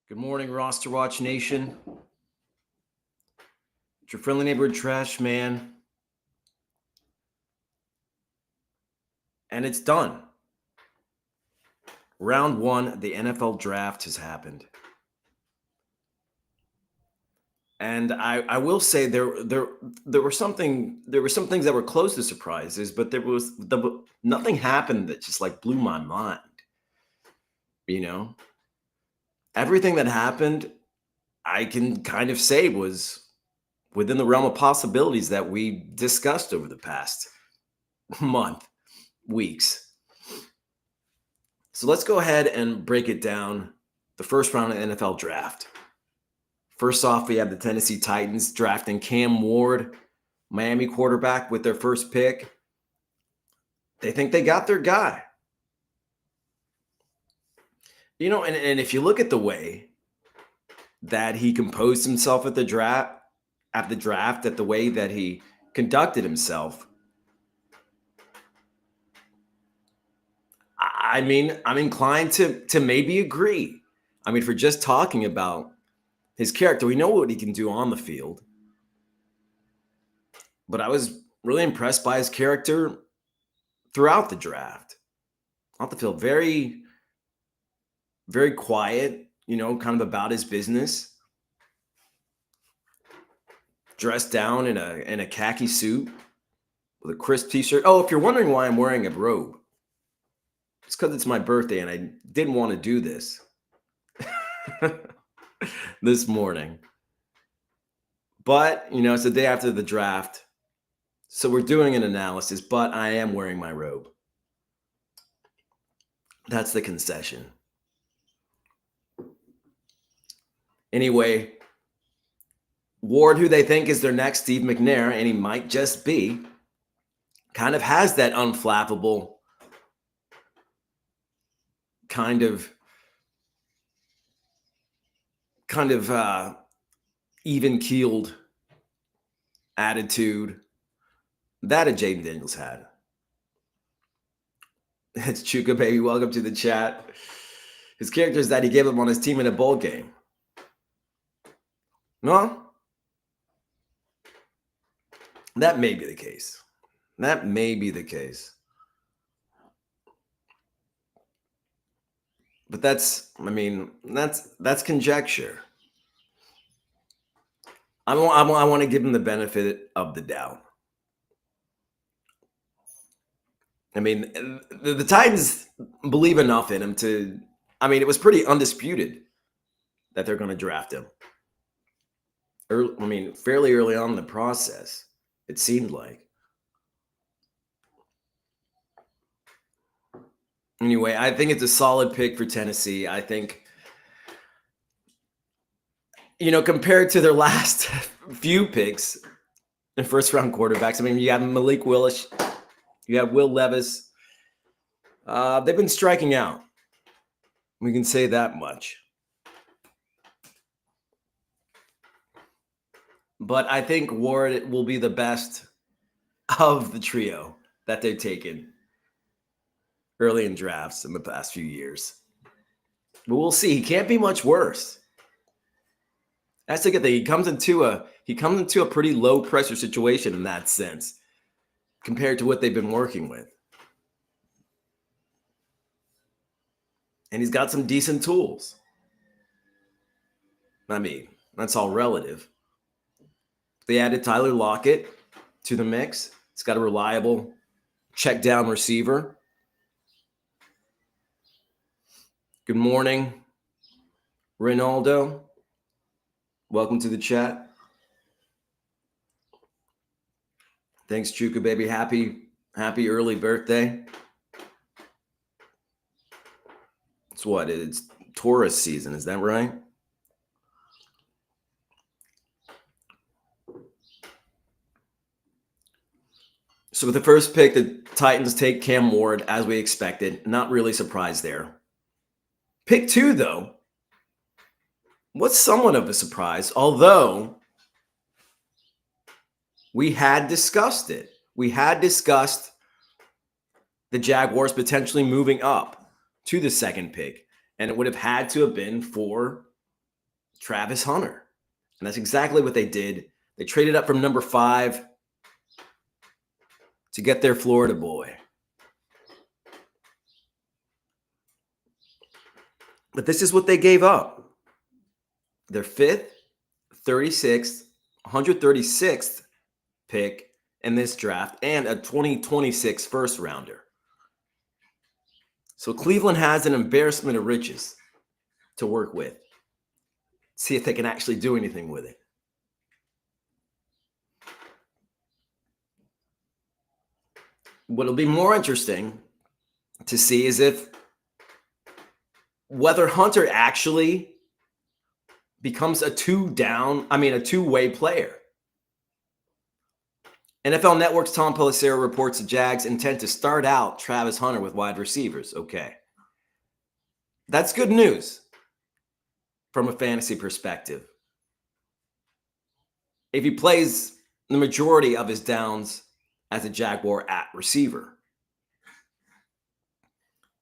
Good morning, RosterWatch Nation. It's your friendly neighborhood trash man. And it's done. Round one, the NFL draft has happened. And I will say there were some things that were close to surprises, but nothing happened that just like blew my mind. You know, everything that happened, I can kind of say was within the realm of possibilities that we discussed over the past month, weeks. So let's go ahead and break it down. The first round of NFL draft. First off, we have the Tennessee Titans drafting Cam Ward, Miami quarterback, with their first pick. They think they got their guy. You know, and if you look at the way that he composed himself at the draft, at the way that he conducted himself, I mean, I'm inclined to maybe agree. I mean, for just talking about his character, we know what he can do on the field. But I was really impressed by his character throughout the draft. Off the field, very, very quiet, kind of about his business. Dressed down in a khaki suit with a crisp t-shirt. Oh, if you're wondering why I'm wearing a robe, it's because it's my birthday and I didn't want to do this this morning. But, it's the day after the draft. So we're doing an analysis, but I am wearing my robe. That's the concession. Anyway, Ward, who they think is their next Steve McNair, and he might just be, kind of has that unflappable kind of even-keeled attitude that a Jaden Daniels had. It's Chuka, baby. Welcome to the chat. His character is that he gave up on his team in a bowl game. No? That may be the case. That may be the case. But that's conjecture. I want to give him the benefit of the doubt. I mean, the Titans believe enough in him to, it was pretty undisputed that they're going to draft him. Fairly early on in the process, it seemed like. Anyway, I think it's a solid pick for Tennessee. I think, compared to their last few picks, the first-round quarterbacks, you have Malik Willis, you have Will Levis. They've been striking out. We can say that much. But I think Ward will be the best of the trio that they've taken early in drafts in the past few years. But we'll see. He can't be much worse. That's the good thing. He comes into a pretty low pressure situation in that sense compared to what they've been working with. And he's got some decent tools. That's all relative. They added Tyler Lockett to the mix. It's got a reliable check down receiver. Good morning, Ronaldo. Welcome to the chat. Thanks, Chuka, baby. Happy early birthday. It's tourist season, is that right? So with the first pick, the Titans take Cam Ward, as we expected. Not really surprised there. Pick 2, though, was somewhat of a surprise, although we had discussed it. We had discussed the Jaguars potentially moving up to the second pick, and it would have had to have been for Travis Hunter. And that's exactly what they did. They traded up from number 5 to get their Florida boy. But this is what they gave up. Their 5th, 36th, 136th pick in this draft and a 2026 first rounder. So Cleveland has an embarrassment of riches to work with. See if they can actually do anything with it. What'll be more interesting to see is whether Hunter actually becomes a two-way player. NFL Network's Tom Pelissero reports the Jags intend to start out Travis Hunter with wide receivers. Okay. That's good news from a fantasy perspective. If he plays the majority of his downs as a Jaguar at receiver.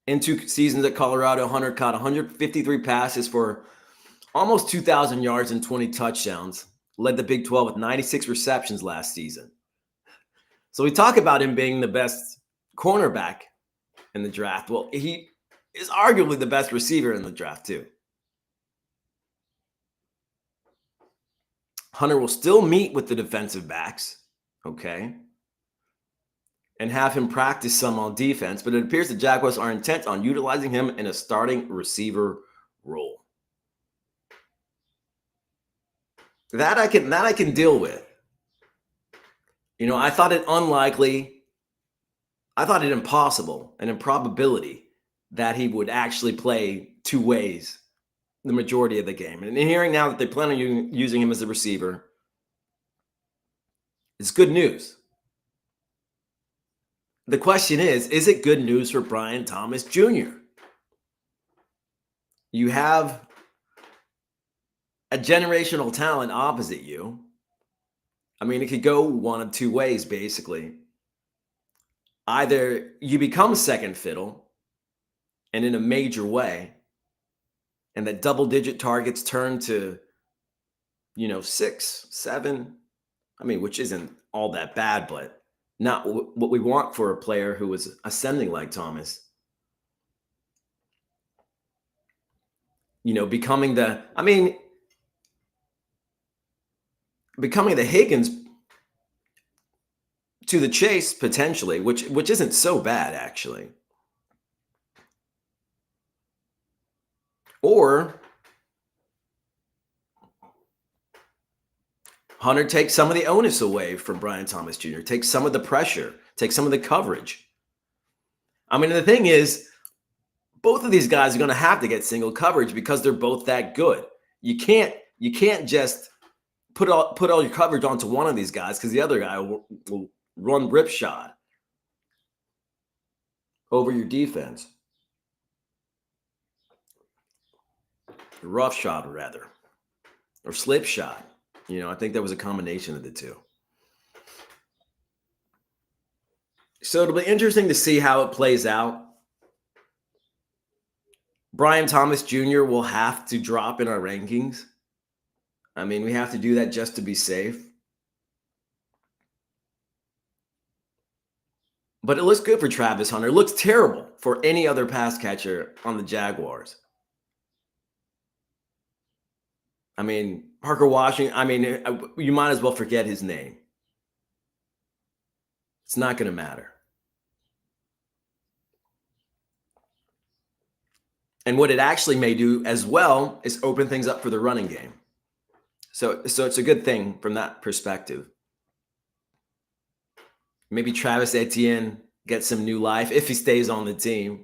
In 2 seasons at Colorado, Hunter caught 153 passes for almost 2,000 yards and 20 touchdowns. Led the Big 12 with 96 receptions last season. So we talk about him being the best cornerback in the draft. Well, he is arguably the best receiver in the draft too. Hunter will still meet with the defensive backs, okay, and have him practice some on defense, but it appears the Jaguars are intent on utilizing him in a starting receiver role. That I can deal with. I thought it unlikely. I thought it impossible, an improbability that he would actually play 2 ways the majority of the game. And hearing now that they plan on using him as a receiver is good news. The question is it good news for Brian Thomas Jr.? You have a generational talent opposite you. I mean, it could go one of 2 ways, basically. Either you become second fiddle, and in a major way, and that double-digit targets turn to, 6, 7, which isn't all that bad, but not what we want for a player who was ascending like Thomas. Becoming the Higgins to the Chase potentially, which isn't so bad actually. Or Hunter takes some of the onus away from Brian Thomas Jr., takes some of the pressure, takes some of the coverage. The thing is, both of these guys are going to have to get single coverage because they're both that good. You can't just put all your coverage onto one of these guys because the other guy will run ripshod over your defense. Rough shot, rather, or slip shot. I think that was a combination of the two. So it'll be interesting to see how it plays out. Brian Thomas Jr. will have to drop in our rankings. We have to do that just to be safe. But it looks good for Travis Hunter. It looks terrible for any other pass catcher on the Jaguars. Parker Washington, you might as well forget his name. It's not going to matter. And what it actually may do as well is open things up for the running game. So it's a good thing from that perspective. Maybe Travis Etienne gets some new life if he stays on the team.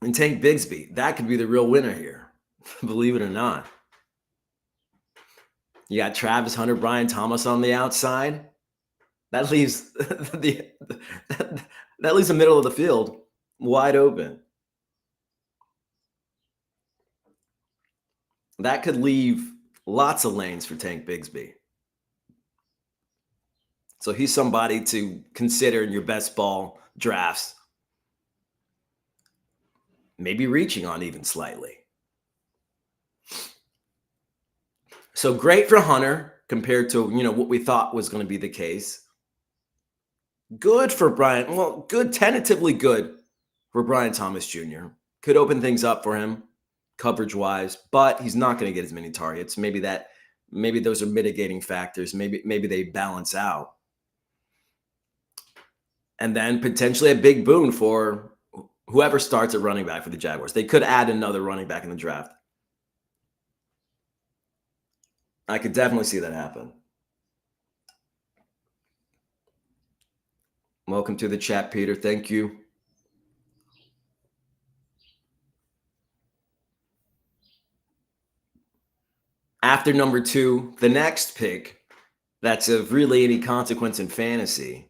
And Tank Bigsby, that could be the real winner here, believe it or not. You got Travis Hunter, Brian Thomas on the outside. That leaves the middle of the field wide open. That could leave lots of lanes for Tank Bigsby. So he's somebody to consider in your best ball drafts. maybe reaching on even slightly. So great for Hunter compared to, what we thought was going to be the case. Good for Brian. Well, good, tentatively good for Brian Thomas Jr. Could open things up for him coverage-wise, but he's not going to get as many targets. Maybe those are mitigating factors. Maybe they balance out. And then potentially a big boon for whoever starts at running back for the Jaguars. They could add another running back in the draft. I could definitely see that happen. Welcome to the chat, Peter. Thank you. After number 2, the next pick that's of really any consequence in fantasy.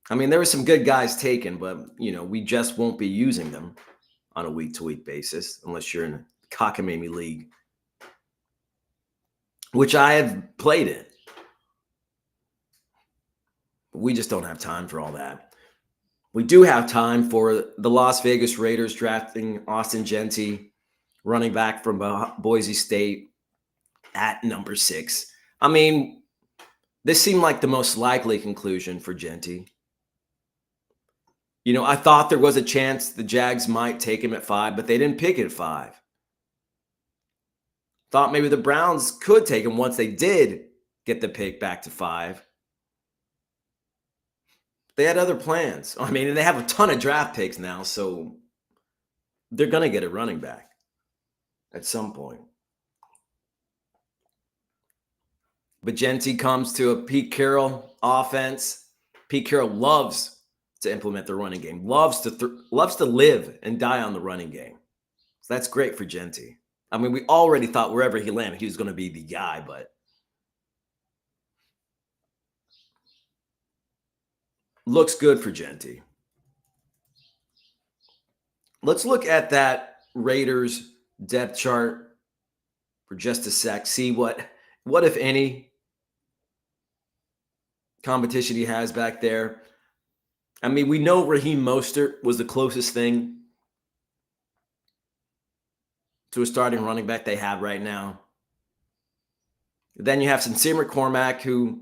I mean, there were some good guys taken, but, we just won't be using them on a week-to-week basis unless you're in a cockamamie league, which I have played in. We just don't have time for all that. We do have time for the Las Vegas Raiders drafting Austin Jeanty, running back from Boise State, at number 6. I mean, this seemed like the most likely conclusion for Jeanty. I thought there was a chance the Jags might take him at 5, but they didn't pick it at 5. Thought maybe the Browns could take him once they did get the pick back to 5. They had other plans. I mean, and they have a ton of draft picks now, so they're going to get a running back at some point. But Jeanty comes to a Pete Carroll offense. Pete Carroll loves to implement the running game, loves to live and die on the running game. So that's great for Jeanty. I mean, we already thought wherever he landed, he was going to be the guy, but looks good for Jeanty. Let's look at that Raiders depth chart for just a sec. See what if any competition he has back there. I mean, we know Raheem Mostert was the closest thing to a starting running back they have right now. Then you have Sincere McCormick, who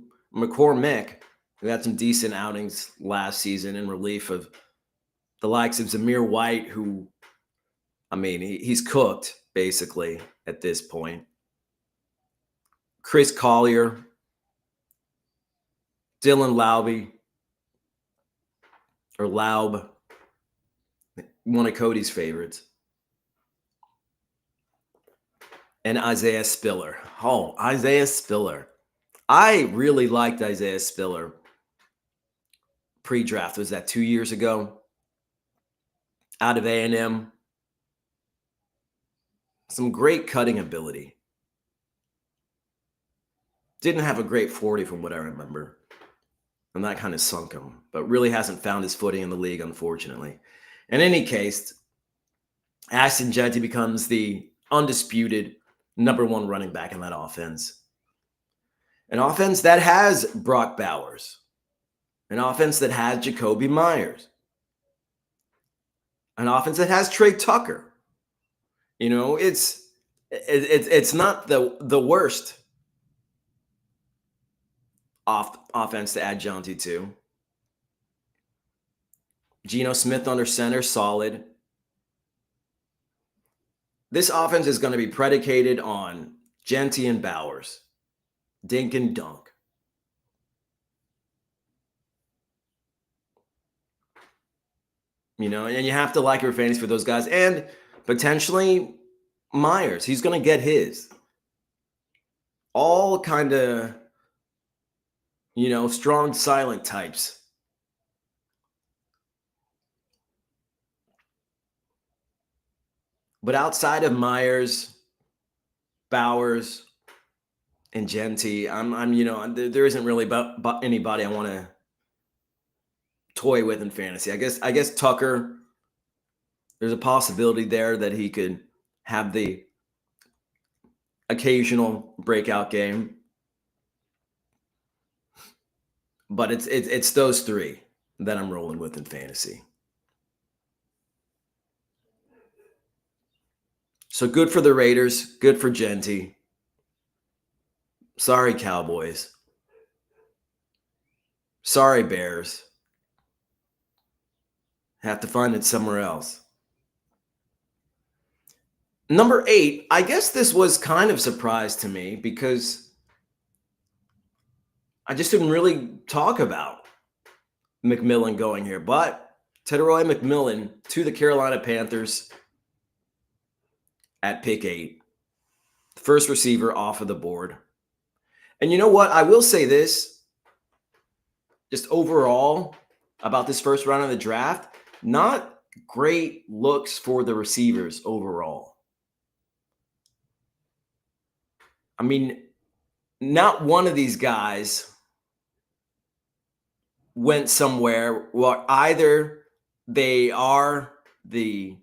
had some decent outings last season in relief of the likes of Zamir White, who, I mean, he's cooked basically at this point. Chris Collier, Dylan Laub, one of Cody's favorites, and Isaiah Spiller. Oh, Isaiah Spiller. I really liked Isaiah Spiller pre-draft. Was that 2 years ago? Out of A&M. Some great cutting ability. Didn't have a great 40 from what I remember. And that kind of sunk him, but really hasn't found his footing in the league, unfortunately. In any case, Austin Jeanty becomes the undisputed number 1 running back in that offense. An offense that has Brock Bowers. An offense that has Jacoby Myers. An offense that has Trey Tucker. It's not the worst offense to add Jeanty to. Geno Smith under center, solid. This offense is going to be predicated on Jeanty and Bowers. Dink and dunk. And you have to like your fantasy for those guys. And potentially Myers. He's going to get his. All kind of, strong silent types. But outside of Myers, Bowers, and Jeanty, there isn't really anybody I want to toy with in fantasy. I guess Tucker, there's a possibility there that he could have the occasional breakout game. But it's those 3 that I'm rolling with in fantasy. So good for the Raiders. Good for Genty. Sorry, Cowboys. Sorry, Bears. Have to find it somewhere else. Number 8, I guess this was kind of a surprise to me because I just didn't really talk about McMillan going here. But Teteroy McMillan to the Carolina Panthers at pick 8. First receiver off of the board. And you know what? I will say this, just overall about this first round of the draft, not great looks for the receivers overall. I mean, not one of these guys went somewhere where either they are the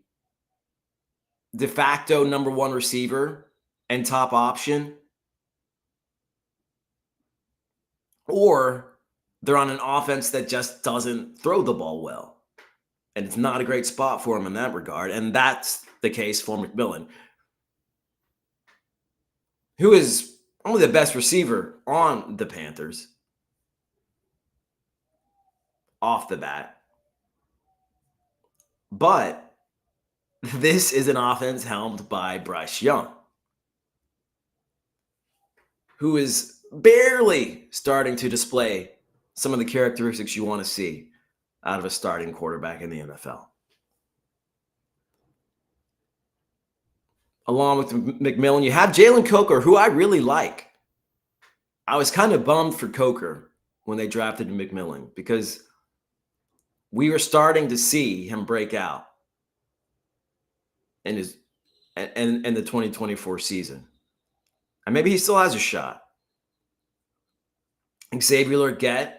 de facto number 1 receiver and top option, or they're on an offense that just doesn't throw the ball well. And it's not a great spot for him in that regard. And that's the case for McMillan, who is only the best receiver on the Panthers off the bat. But this is an offense helmed by Bryce Young, who is barely starting to display some of the characteristics you want to see out of a starting quarterback in the NFL. Along with McMillan, you have Jalen Coker, who I really like. I was kind of bummed for Coker when they drafted McMillan because we were starting to see him break out in the 2024 season. And maybe he still has a shot. Xavier Legette,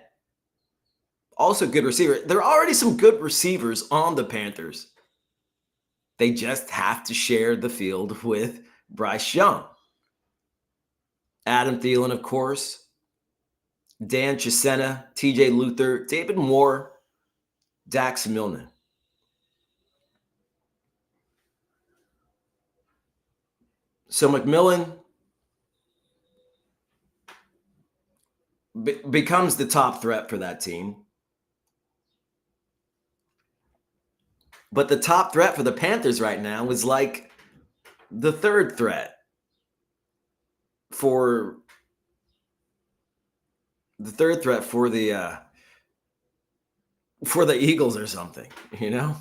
also good receiver. There are already some good receivers on the Panthers. They just have to share the field with Bryce Young. Adam Thielen, of course. Dan Chisena, TJ Luther, David Moore, Dax Milne. So McMillan becomes the top threat for that team. But the top threat for the Panthers right now is like the third threat for the Eagles or something, you know?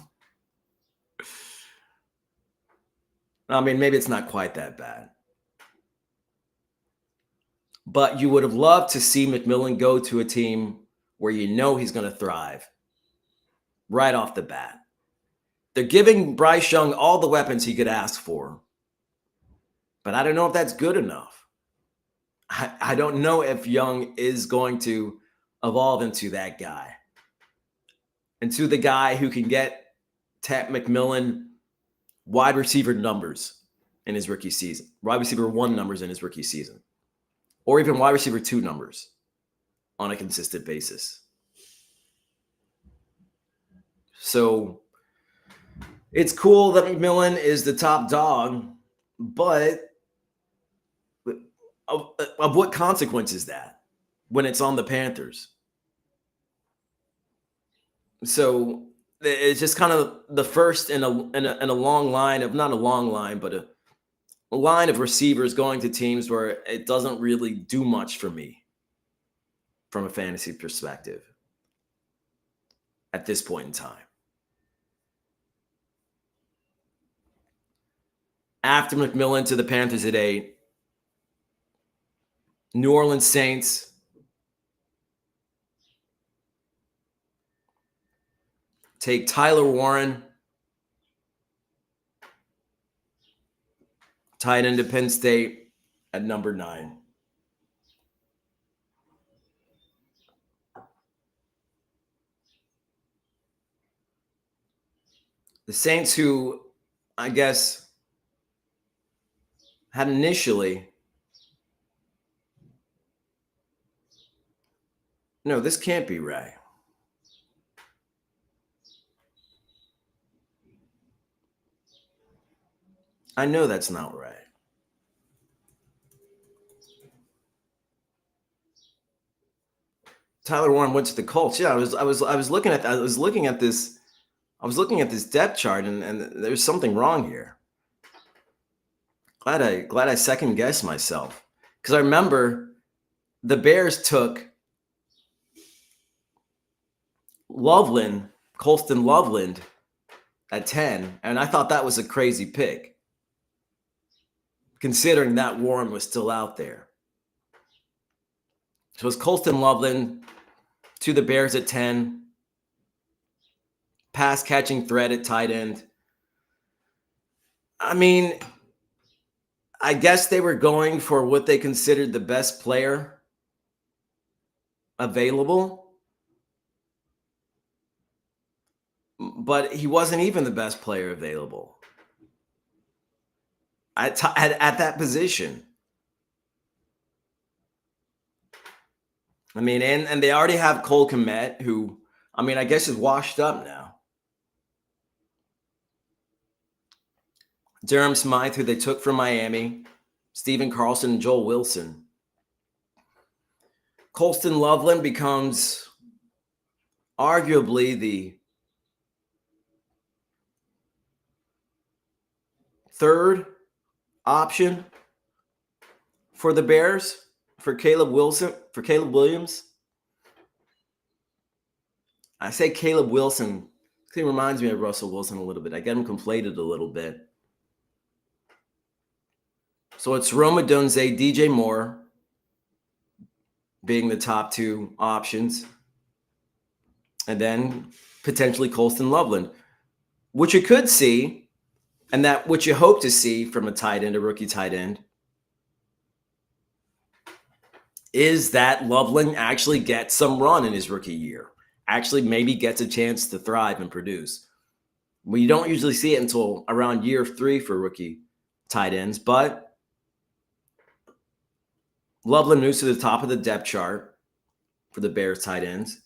I mean, maybe it's not quite that bad. But you would have loved to see McMillan go to a team where you know he's going to thrive right off the bat. They're giving Bryce Young all the weapons he could ask for. But I don't know if that's good enough. I don't know if Young is going to evolve into that guy. Into the guy who can get Tat McMillan wide receiver numbers in his rookie season. Wide receiver 1 numbers in his rookie season. Or even wide receiver 2 numbers on a consistent basis. So it's cool that McMillan is the top dog, but of what consequence is that when it's on the Panthers? So it's just kind of the first in a long line of, not a long line, but a line of receivers going to teams where it doesn't really do much for me from a fantasy perspective at this point in time. After McMillan to the Panthers at 8, New Orleans Saints take Tyler Warren, tight end to Penn State, at number 9. The Saints, who I guess had initially, no, this can't be right. I know that's not right. Tyler Warren went to the Colts. Yeah, I was looking at this depth chart, and there's something wrong here. Glad I second guessed myself, because I remember the Bears took Colston Loveland at 10, and I thought that was a crazy pick, considering that Warren was still out there. So it's Colston Loveland to the Bears at 10, pass catching threat at tight end. I mean, I guess they were going for what they considered the best player available, but he wasn't even the best player available at that position. I mean, and they already have Cole Kmet, who, I mean, I guess is washed up now. Durham Smythe, who they took from Miami, Stephen Carlson, and Joel Wilson. Colston Loveland becomes arguably the third option for the Bears for Caleb Williams. I say Caleb Wilson. He reminds me of Russell Wilson a little bit. I get him conflated a little bit. So it's Rome Odunze, DJ Moore being the top two options, and then potentially Colston Loveland, which you could see, and that what you hope to see from a tight end, a rookie tight end, is that Loveland actually gets some run in his rookie year, actually maybe gets a chance to thrive and produce. We don't usually see it until around year 3 for rookie tight ends, but Loveland moves to the top of the depth chart for the Bears tight ends.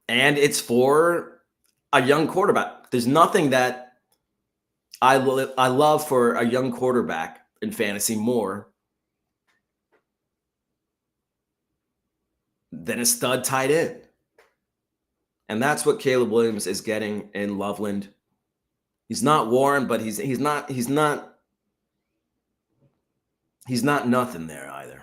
And it's for a young quarterback. There's nothing that I love for a young quarterback in fantasy more than a stud tight end. And that's what Caleb Williams is getting in Loveland. He's not Warren, but he's not nothing there either.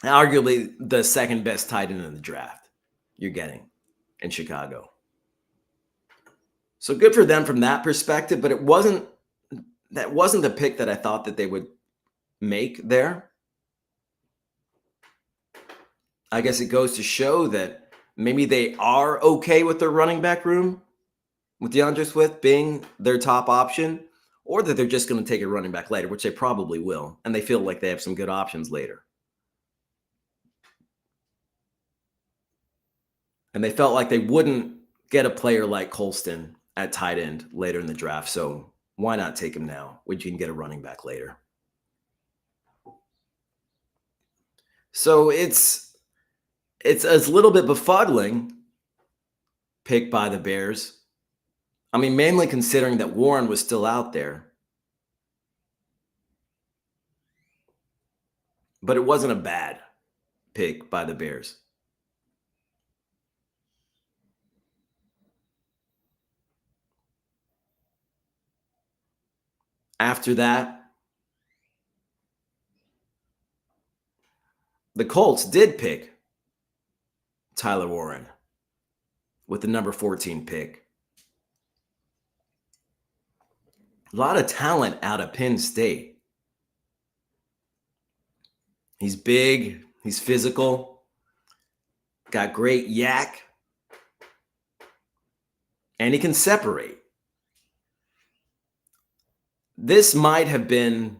Arguably the second best tight end in the draft you're getting in Chicago. So good for them from that perspective, but that wasn't the pick that I thought that they would make there. I guess it goes to show that maybe they are okay with their running back room, with DeAndre Swift being their top option, or that they're just going to take a running back later, which they probably will, and they feel like they have some good options later. And they felt like they wouldn't get a player like Colston at tight end later in the draft, so why not take him now when you can get a running back later? So it's a little bit befuddling pick by the Bears. I mean, mainly considering that Warren was still out there. But it wasn't a bad pick by the Bears. After that, the Colts did pick Tyler Warren with the number 14 pick. A lot of talent out of Penn State. He's big, he's physical, got great yak, and he can separate. This might have been,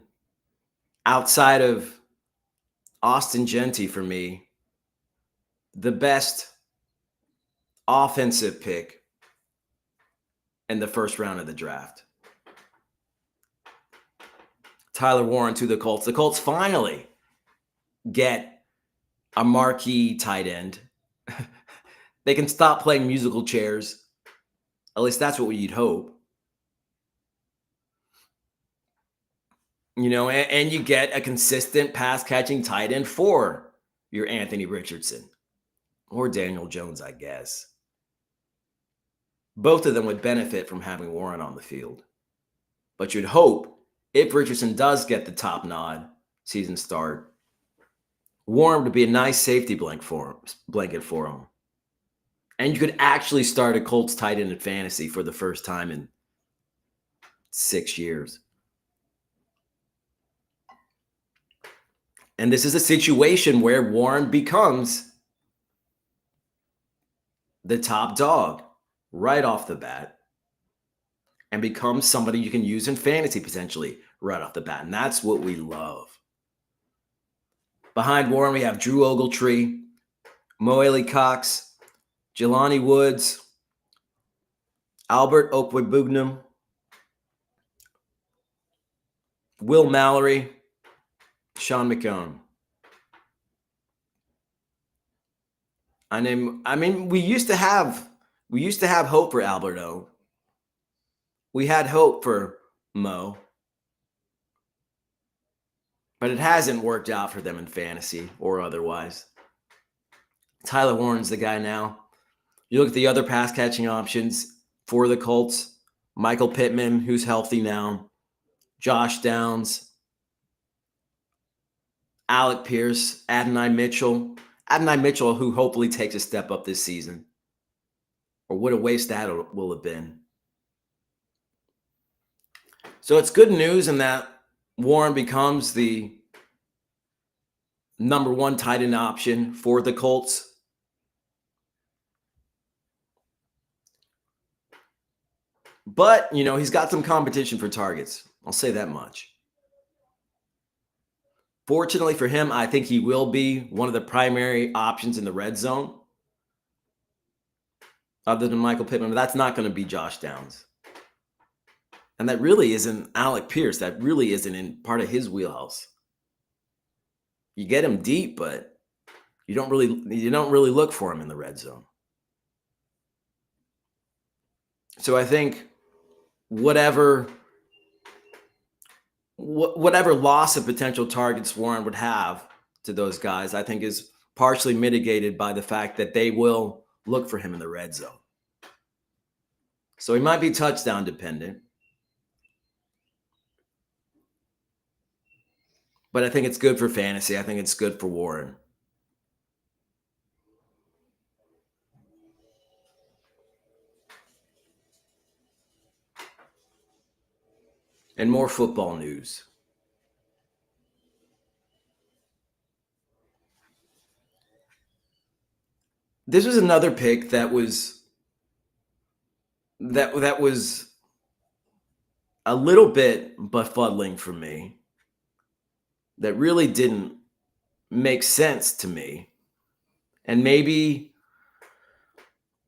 outside of Austin Gentry for me, the best offensive pick in the first round of the draft. Tyler Warren to the Colts. The Colts finally get a marquee tight end. They can stop playing musical chairs At least that's what you'd hope. And you get a consistent pass catching tight end for your Anthony Richardson or Daniel Jones, I guess. Both of them would benefit from having Warren on the field. But you'd hope if Richardson does get the top nod season start, Warren would be a nice safety blanket for him. And you could actually start a Colts tight end in fantasy for the first time in 6 years. And this is a situation where Warren becomes the top dog right off the bat and becomes somebody you can use in fantasy potentially right off the bat. And that's what we love. Behind Warren, we have Drew Ogletree, Moele Cox, Jelani Woods, Albert Okwuegbunam, Will Mallory, Sean McCone. I mean, we used to have hope for Alberto. We had hope for Mo. But it hasn't worked out for them in fantasy or otherwise. Tyler Warren's the guy now. You look at the other pass catching options for the Colts. Michael Pittman, who's healthy now. Josh Downs. Alec Pierce. Adonai Mitchell. Adonai Mitchell, who hopefully takes a step up this season. Or what a waste that will have been. So it's good news in that Warren becomes the number one tight end option for the Colts. But, he's got some competition for targets. I'll say that much. Fortunately for him, I think he will be one of the primary options in the red zone. Other than Michael Pittman, but that's not going to be Josh Downs. And that really isn't Alec Pierce. That really isn't in part of his wheelhouse. You get him deep, but you don't really look for him in the red zone. So I think whatever loss of potential targets Warren would have to those guys, I think is partially mitigated by the fact that they will look for him in the red zone. So he might be touchdown dependent. But I think it's good for fantasy. I think it's good for Warren. And more football news. This was another pick that was a little bit befuddling for me. That really didn't make sense to me. And maybe,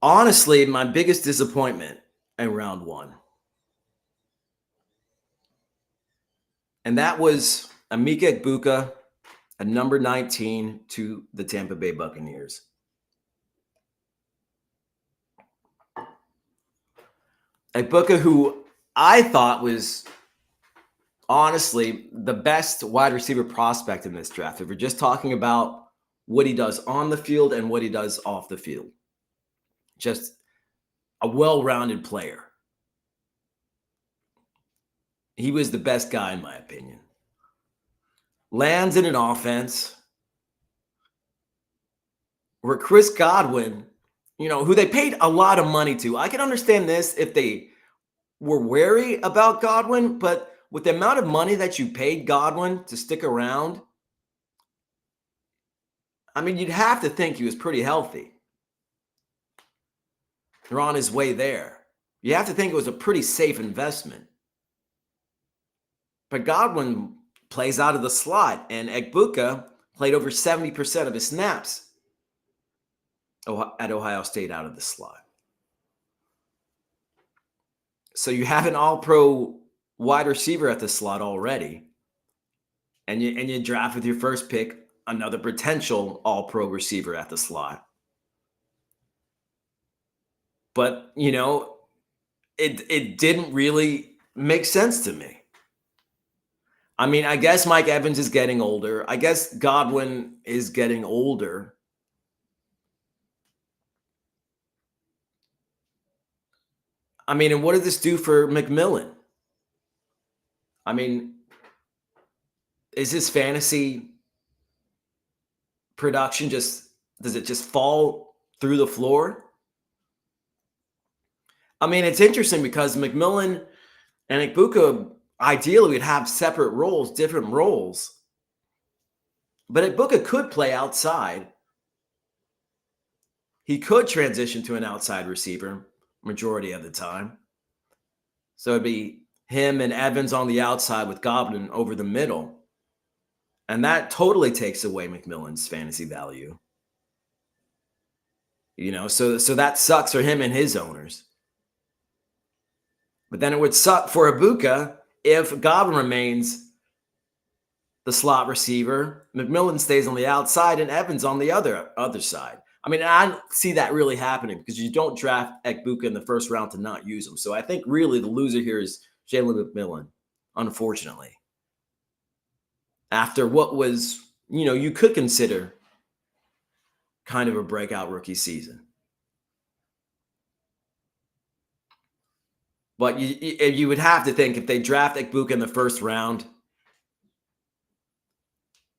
honestly, my biggest disappointment in round one. And that was Emeka Egbuka at number 19 to the Tampa Bay Buccaneers. Egbuka, who I thought was honestly the best wide receiver prospect in this draft. If we're just talking about what he does on the field and what he does off the field. Just a well-rounded player. He was the best guy, in my opinion. Lands in an offense where Chris Godwin, who they paid a lot of money to. I can understand this if they were wary about Godwin, but with the amount of money that you paid Godwin to stick around, I mean, you'd have to think he was pretty healthy. They're on his way there. You have to think it was a pretty safe investment. But Godwin plays out of the slot, and Egbuka played over 70% of his snaps at Ohio State out of the slot. So you have an all-pro wide receiver at the slot already, and you draft with your first pick another potential all-pro receiver at the slot. But, it didn't really make sense to me. I mean, I guess Mike Evans is getting older. I guess Godwin is getting older. I mean, and what did this do for McMillan? I mean, is his fantasy production does it just fall through the floor? I mean, it's interesting because McMillan and Ibuka ideally would have separate roles, different roles. But Ibuka could play outside. He could transition to an outside receiver majority of the time. So it'd be him and Evans on the outside with Godwin over the middle. And that totally takes away McMillan's fantasy value. So that sucks for him and his owners. But then it would suck for Ibuka if Godwin remains the slot receiver, McMillan stays on the outside, and Evans on the other side. I mean, I don't see that really happening because you don't draft Ekbuka in the first round to not use him. So I think really the loser here is Jalen McMillan, unfortunately. After what was, you could consider kind of a breakout rookie season. But you would have to think if they draft Ekbuka in the first round,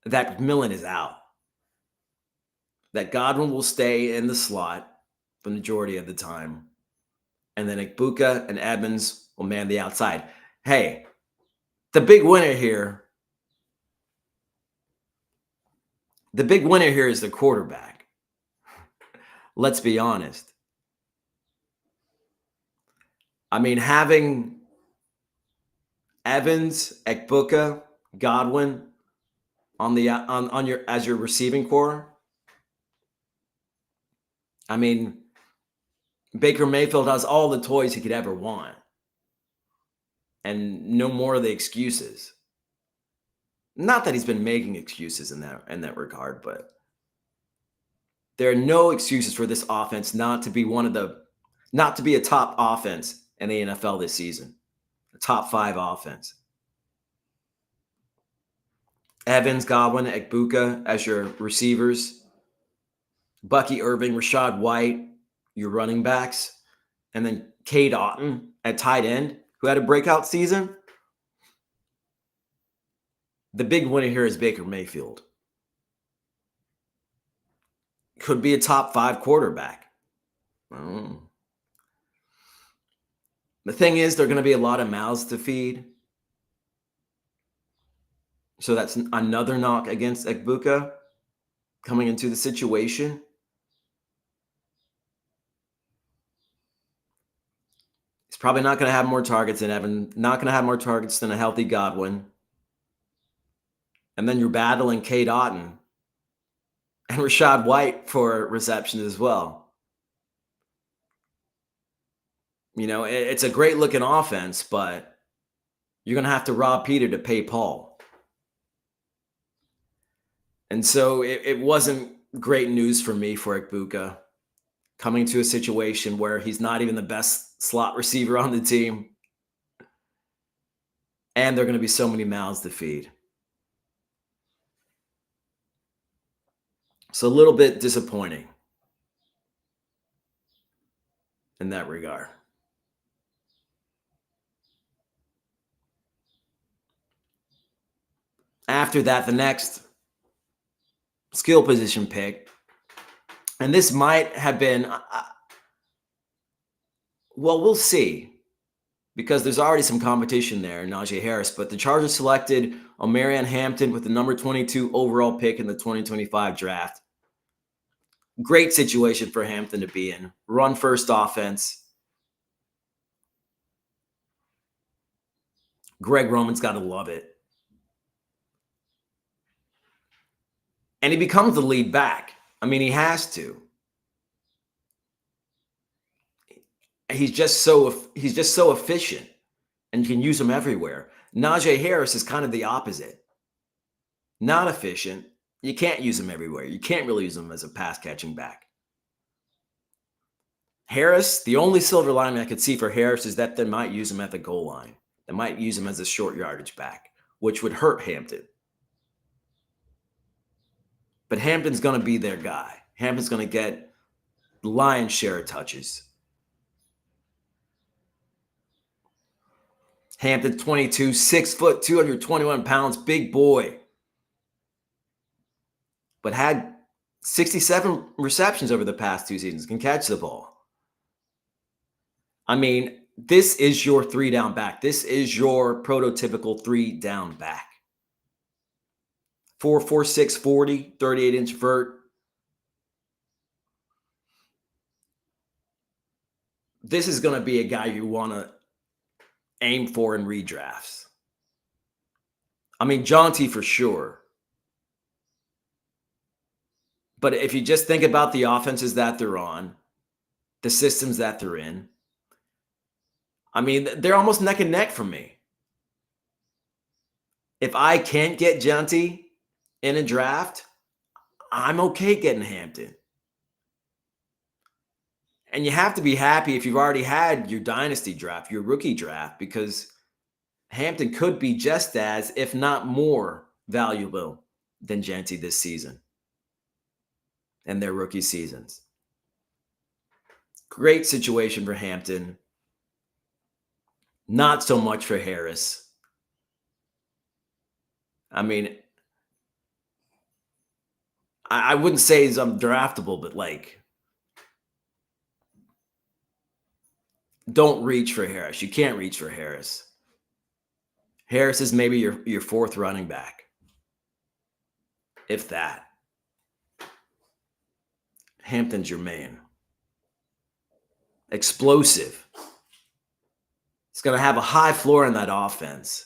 that McMillan is out. That Godwin will stay in the slot the majority of the time. And then Ekbuka and Evans will man the outside. Hey, the big winner here is the quarterback. Let's be honest. I mean, having Evans, Ekbuka, Godwin on your as your receiving core. I mean, Baker Mayfield has all the toys he could ever want. And no more of the excuses. Not that he's been making excuses in that regard, but there are no excuses for this offense not to be a top offense in the NFL this season. A top 5 offense. Evans, Godwin, Ekbuka as your receivers. Bucky Irving, Rashad White, your running backs. And then Cade Otton at tight end, who had a breakout season. The big winner here is Baker Mayfield. Could be a top 5 quarterback. The thing is, there are going to be a lot of mouths to feed. So that's another knock against Ekbuka coming into the situation. He's probably not going to have more targets than Evan, not going to have more targets than a healthy Godwin. And then you're battling Cade Otton and Rashad White for receptions as well. It's a great looking offense, but you're going to have to rob Peter to pay Paul. And so it wasn't great news for me for Ekbuka coming to a situation where he's not even the best slot receiver on the team. And there are going to be so many mouths to feed. So a little bit disappointing in that regard. After that, the next skill position pick, and this might have been, well, we'll see, because there's already some competition there, Najee Harris, but the Chargers selected Omarion Hampton with the number 22 overall pick in the 2025 draft. Great situation for Hampton to be in. Run first offense. Greg Roman's got to love it. And he becomes the lead back. I mean, he has to. He's just so efficient, and you can use him everywhere. Najee Harris is kind of the opposite. Not efficient. You can't use him everywhere. You can't really use him as a pass catching back. Harris, the only silver lining I could see for Harris is that they might use him at the goal line. They might use him as a short yardage back, which would hurt Hampton. But Hampton's going to be their guy. Hampton's going to get the lion's share of touches. Hampton, 22, 6 foot, 221 pounds, big boy. But had 67 receptions over the past 2 seasons, can catch the ball. I mean, this is your 3-down back. This is your prototypical 3-down back. 4.46 40, 38-inch vert. This is going to be a guy you want to aim for in redrafts. I mean, jaunty for sure. But if you just think about the offenses that they're on, the systems that they're in, I mean, they're almost neck and neck for me. If I can't get jaunty in a draft, I'm okay getting Hampton. And you have to be happy if you've already had your dynasty draft, your rookie draft, because Hampton could be just as, if not more, valuable than Jaunty this season and their rookie seasons. Great situation for Hampton. Not so much for Harris. I mean, I wouldn't say he's undraftable, but like, don't reach for Harris. You can't reach for Harris. Harris is maybe your fourth running back, if that. Hampton's your man. Explosive. It's going to have a high floor in that offense.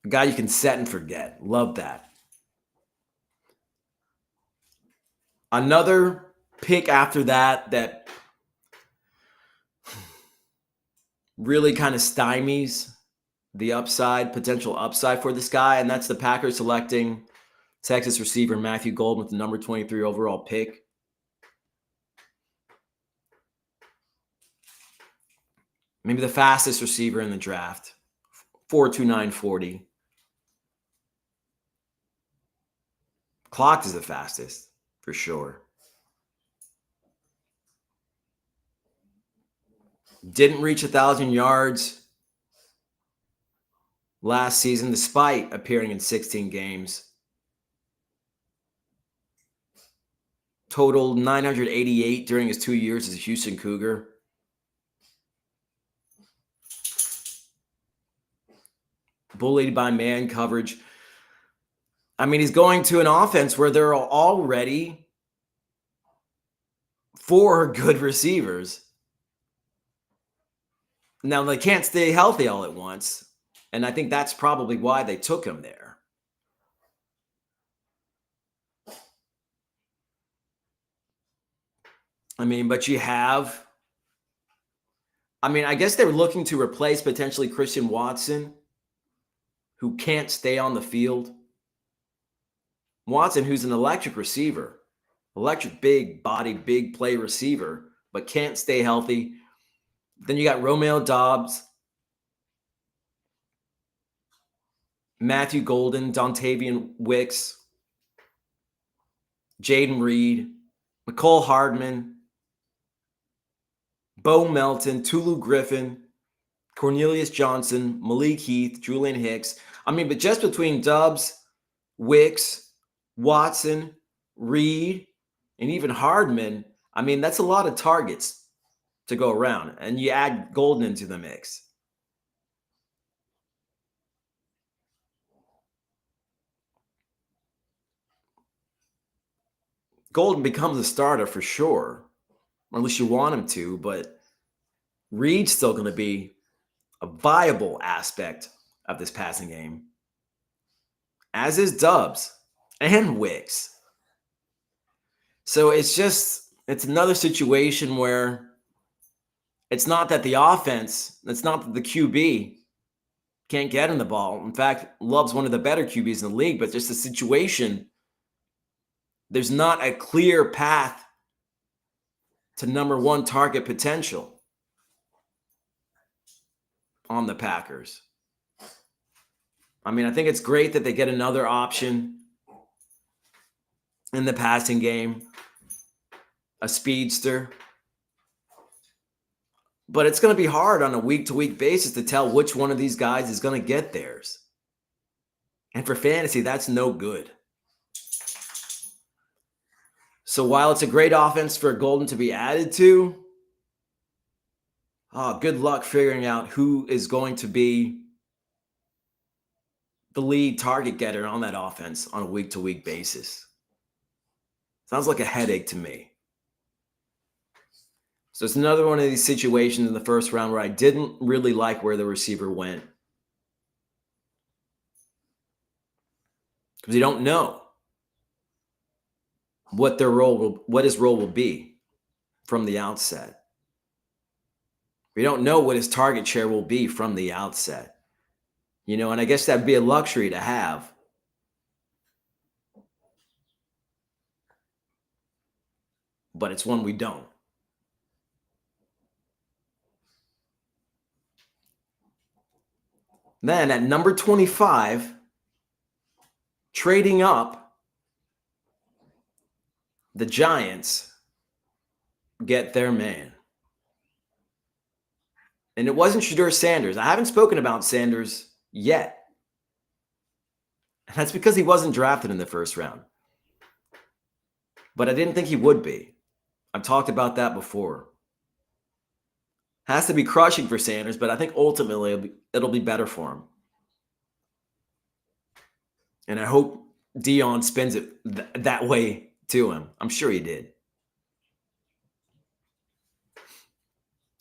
A guy you can set and forget. Love that. Another pick after that really kind of stymies the potential upside for this guy, and that's the Packers selecting Texas receiver Matthew Golden with the number 23 overall pick. Maybe the fastest receiver in the draft, 4.29 40. Clocked is the fastest, for sure. Didn't reach 1,000 yards last season, despite appearing in 16 games. Totaled 988 during his 2 years as a Houston Cougar. Bullied by man coverage. I mean, he's going to an offense where there are already 4 good receivers. Now, they can't stay healthy all at once, and I think that's probably why they took him there. I mean, but you have, I guess they're looking to replace potentially Christian Watson, who can't stay on the field. Watson, who's an electric receiver, electric big body, big play receiver, but can't stay healthy. Then you got Romeo Doubs, Matthew Golden, Dontavian Wicks, Jaden Reed, McCole Hardman, Bo Melton, Tulu Griffin, Cornelius Johnson, Malik Heath, Julian Hicks. But just between Doubs, Wicks, Watson, Reed, and even Hardman, that's a lot of targets to go around. And you add Golden into the mix. Golden becomes a starter for sure, or at least you want him to, but Reed's still going to be a viable aspect of this passing game, as is Doubs and Wicks. So it's another situation where it's not that the offense, it's not that the QB can't get him the ball. In fact, Love's one of the better QBs in the league, but just the situation, there's not a clear path to #1 target potential on the Packers. I mean, I think it's great that they get another option in the passing game, a speedster. But it's going to be hard on a week-to-week basis to tell which one of these guys is going to get theirs. And for fantasy, that's no good. So while it's a great offense for Golden to be added to, good luck figuring out who is going to be the lead target getter on that offense on a week-to-week basis. Sounds like a headache to me. So it's another one of these situations in the first round where I didn't really like where the receiver went. Because you don't know what his role will be from the outset. We don't know what his target share will be from the outset. And I guess that'd be a luxury to have. But it's one we don't. Then at number 25, trading up, the Giants get their man. And it wasn't Shedeur Sanders. I haven't spoken about Sanders yet. And that's because he wasn't drafted in the first round. But I didn't think he would be. I've talked about that before. Has to be crushing for Sanders, but I think ultimately it'll be better for him. And I hope Dion spins it that way to him. I'm sure he did.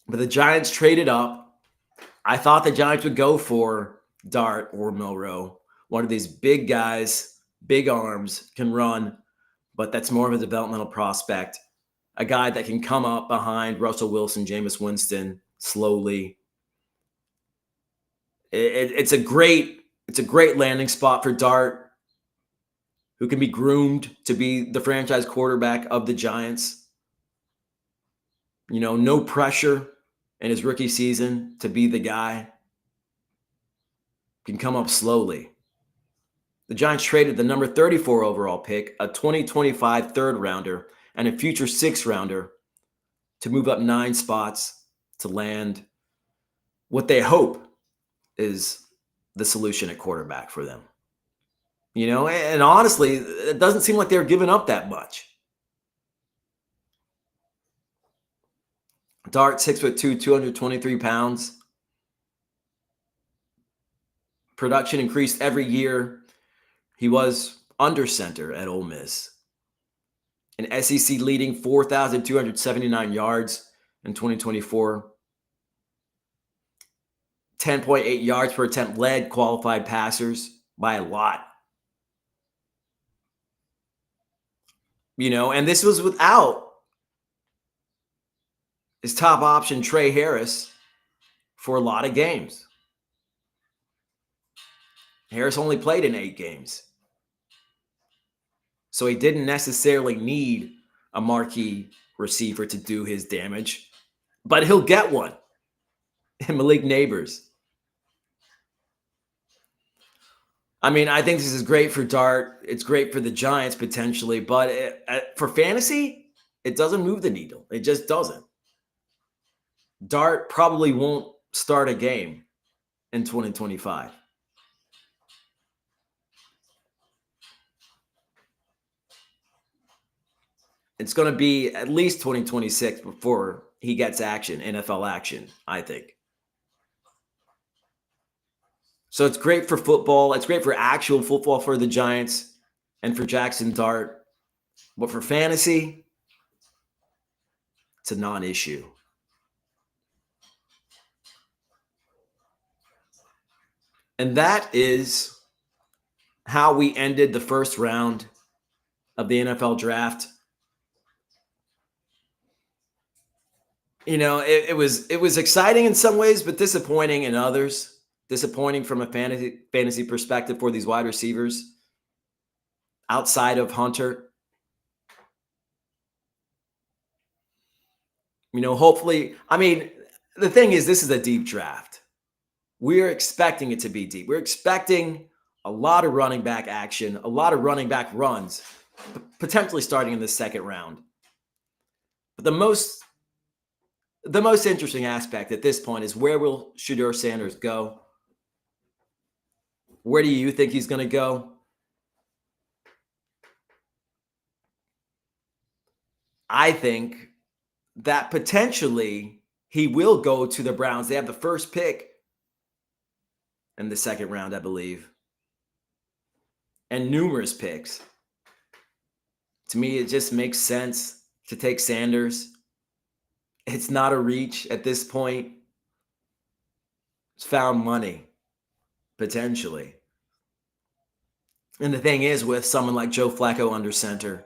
But the Giants traded up. I thought the Giants would go for Dart or Milroe. One of these big guys, big arms, can run, but that's more of a developmental prospect. A guy that can come up behind Russell Wilson, Jameis Winston slowly. It's a great landing spot for Dart, who can be groomed to be the franchise quarterback of the Giants. No pressure in his rookie season to be the guy. Can come up slowly. The Giants traded the number 34 overall pick, a 2025 third rounder, and a future 6th rounder to move up 9 spots to land what they hope is the solution at quarterback for them. And honestly, it doesn't seem like they're giving up that much. Dart, 6'2", 223 pounds. Production increased every year. He was under center at Ole Miss. An SEC leading 4,279 yards in 2024. 10.8 yards per attempt, led qualified passers by a lot. And this was without his top option, Trey Harris, for a lot of games. Harris only played in 8 games. So he didn't necessarily need a marquee receiver to do his damage, but he'll get one in Malik Neighbors. I mean, I think this is great for Dart. It's great for the Giants potentially, but for fantasy, it doesn't move the needle. It just doesn't. Dart probably won't start a game in 2025. It's going to be at least 2026 before he gets action, NFL action, I think. So it's great for football. It's great for actual football for the Giants and for Jackson Dart. But for fantasy, it's a non-issue. And that is how we ended the first round of the NFL draft. It was exciting in some ways, but disappointing in others. Disappointing from a fantasy perspective for these wide receivers outside of Hunter. Hopefully, I mean, the thing is, this is a deep draft. We're expecting it to be deep. We're expecting a lot of running back action, a lot of running back runs, potentially starting in the second round. But the most interesting aspect at this point is, where will Shedeur Sanders go? Where do you think he's going to go? I think that potentially he will go to the Browns. They have the first pick in the second round, I believe, and numerous picks. To me, it just makes sense to take Sanders. It's not a reach at this point. It's found money, potentially. And the thing is, with someone like Joe Flacco under center,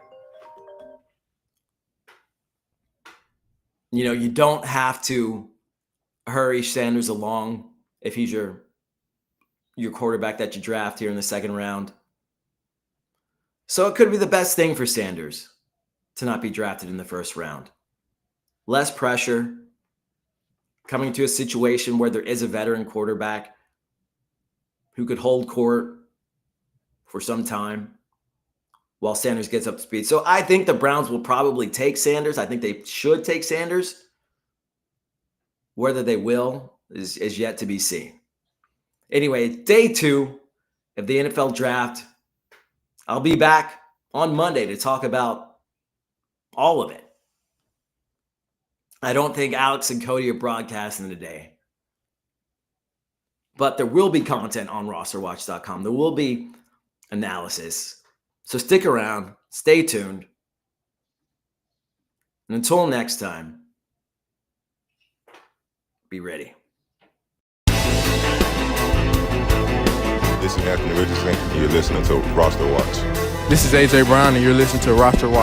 you don't have to hurry Sanders along if he's your quarterback that you draft here in the second round. So it could be the best thing for Sanders to not be drafted in the first round. Less pressure, coming to a situation where there is a veteran quarterback who could hold court for some time while Sanders gets up to speed. So I think the Browns will probably take Sanders. I think they should take Sanders. Whether they will is yet to be seen. Anyway, day 2 of the NFL draft. I'll be back on Monday to talk about all of it. I don't think Alex and Cody are broadcasting today, but there will be content on RosterWatch.com. There will be analysis. So stick around, stay tuned. And until next time, be ready. This is Anthony Richardson, and you're listening to Roster Watch. This is AJ Brown, and you're listening to Roster Watch.